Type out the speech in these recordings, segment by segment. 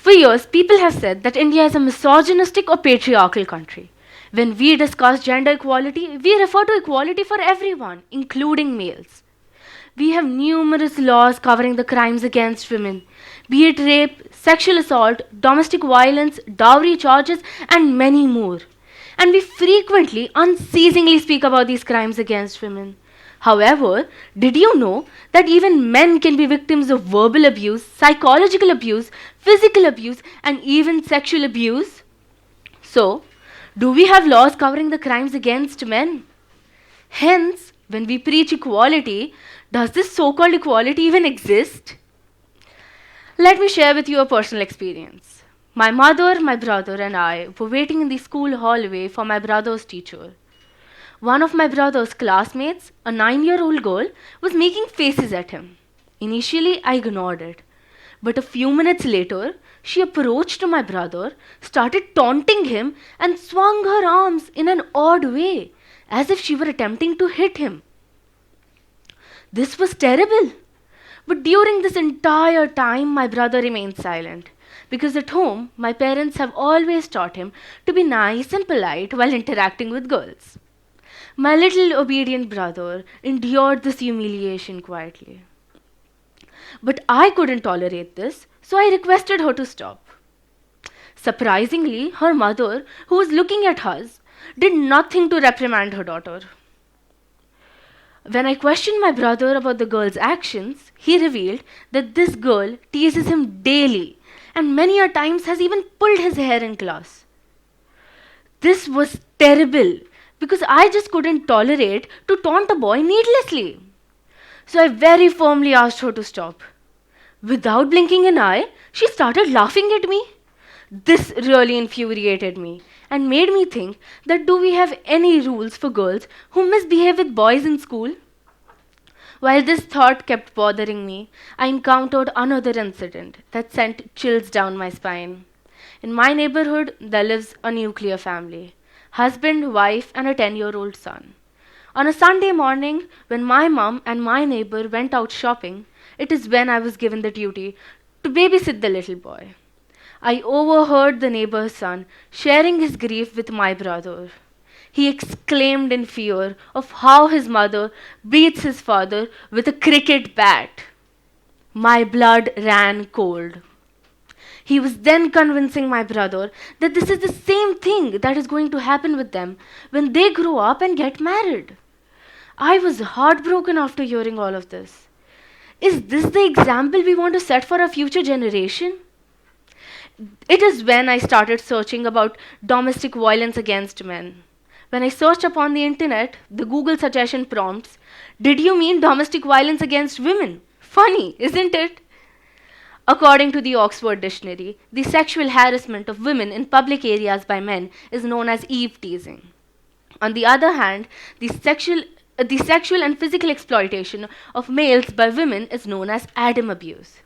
For years, people have said that India is a misogynistic or patriarchal country. When we discuss gender equality, we refer to equality for everyone, including males. We have numerous laws covering the crimes against women, be it rape, sexual assault, domestic violence, dowry charges, and many more. And we frequently, unceasingly speak about these crimes against women. However, did you know that even men can be victims of verbal abuse, psychological abuse, physical abuse, and even sexual abuse? So, do we have laws covering the crimes against men? Hence, when we preach equality, does this so called equality even exist? Let me share with you a personal experience. My mother, my brother, and I were waiting in the school hallway for my brother's teacher. One of my brother's classmates, a 9-year-old girl, was making faces at him. Initially, I ignored it. But a few minutes later, she approached my brother, started taunting him, and swung her arms in an odd way, as if she were attempting to hit him. This was terrible. But during this entire time, my brother remained silent. Because at home, my parents have always taught him to be nice and polite while interacting with girls. My little obedient brother endured this humiliation quietly. But I couldn't tolerate this, so I requested her to stop. Surprisingly, her mother, who was looking at us, did nothing to reprimand her daughter. When I questioned my brother about the girl's actions, he revealed that this girl teases him daily and many a times has even pulled his hair in class. This was terrible because I just couldn't tolerate to taunt a boy needlessly. So I very firmly asked her to stop. Without blinking an eye, she started laughing at me. This really infuriated me and made me think that do we have any rules for girls who misbehave with boys in school? While this thought kept bothering me, I encountered another incident that sent chills down my spine. In my neighborhood, there lives a nuclear family husband, wife, and a 10-year-old son. On a Sunday morning, when my mom and my neighbor went out shopping, it is when I was given the duty to babysit the little boy. I overheard the neighbor's son sharing his grief with my brother. He exclaimed in fear of how his mother beats his father with a cricket bat. My blood ran cold. He was then convincing my brother that this is the same thing that is going to happen with them when they grow up and get married. I was heartbroken after hearing all of this. Is this the example we want to set for our future generation? It is when I started searching about domestic violence against men. When I searched upon the internet, the Google suggestion prompts, "Did you mean domestic violence against women?" Funny, isn't it? According to the Oxford Dictionary, the sexual harassment of women in public areas by men is known as eve teasing. On the other hand, the sexual and physical exploitation of males by women is known as Adam abuse.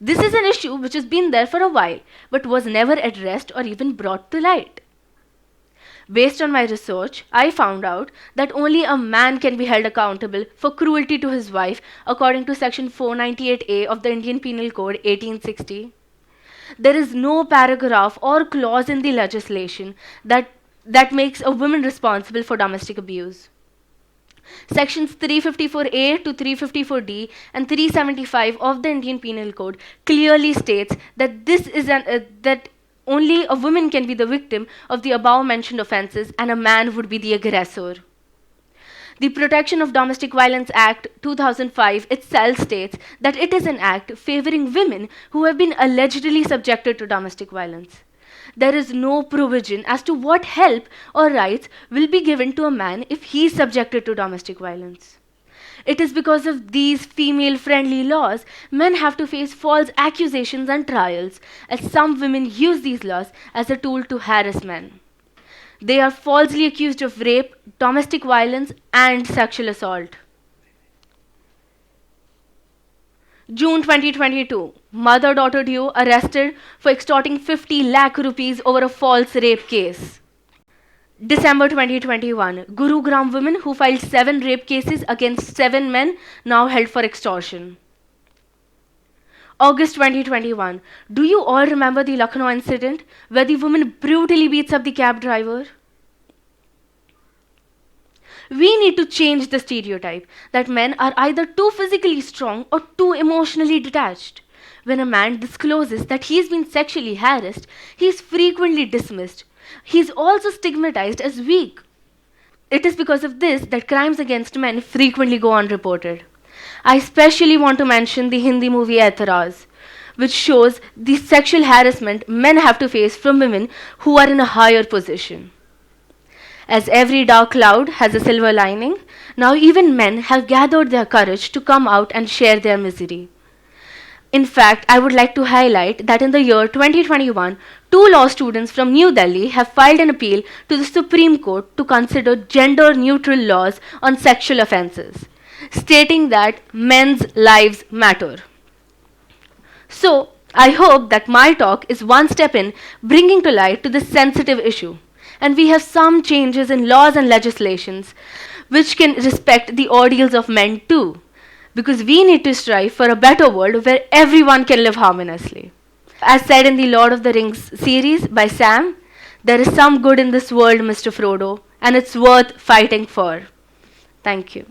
This is an issue which has been there for a while, but was never addressed or even brought to light. Based on my research, I found out that only a man can be held accountable for cruelty to his wife according to Section 498A of the Indian Penal Code 1860. There is no paragraph or clause in the legislation that makes a woman responsible for domestic abuse. Sections 354A to 354D and 375 of the Indian Penal Code clearly states that that only a woman can be the victim of the above mentioned offences and a man would be the aggressor. The Protection of Domestic Violence Act 2005 itself states that it is an act favoring women who have been allegedly subjected to domestic violence. There is no provision as to what help or rights will be given to a man if he is subjected to domestic violence. It is because of these female-friendly laws, men have to face false accusations and trials, as some women use these laws as a tool to harass men. They are falsely accused of rape, domestic violence, and sexual assault. June 2022, mother-daughter duo arrested for extorting 50 lakh rupees over a false rape case. December 2021, Gurugram woman who filed 7 rape cases against 7 men now held for extortion. August 2021. Do you all remember the Lucknow incident where the woman brutally beats up the cab driver? We need to change the stereotype that men are either too physically strong or too emotionally detached. When a man discloses that he's been sexually harassed, he's frequently dismissed. He's also stigmatized as weak. It is because of this that crimes against men frequently go unreported. I especially want to mention the Hindi movie Aitaraz, which shows the sexual harassment men have to face from women who are in a higher position. As every dark cloud has a silver lining, now even men have gathered their courage to come out and share their misery. In fact, I would like to highlight that in the year 2021, two law students from New Delhi have filed an appeal to the Supreme Court to consider gender neutral laws on sexual offences, stating that men's lives matter. So, I hope that my talk is one step in bringing to light to this sensitive issue. And we have some changes in laws and legislations which can respect the ordeals of men too. Because we need to strive for a better world where everyone can live harmoniously. As said in the Lord of the Rings series by Sam, there is some good in this world, Mr. Frodo, and it's worth fighting for. Thank you.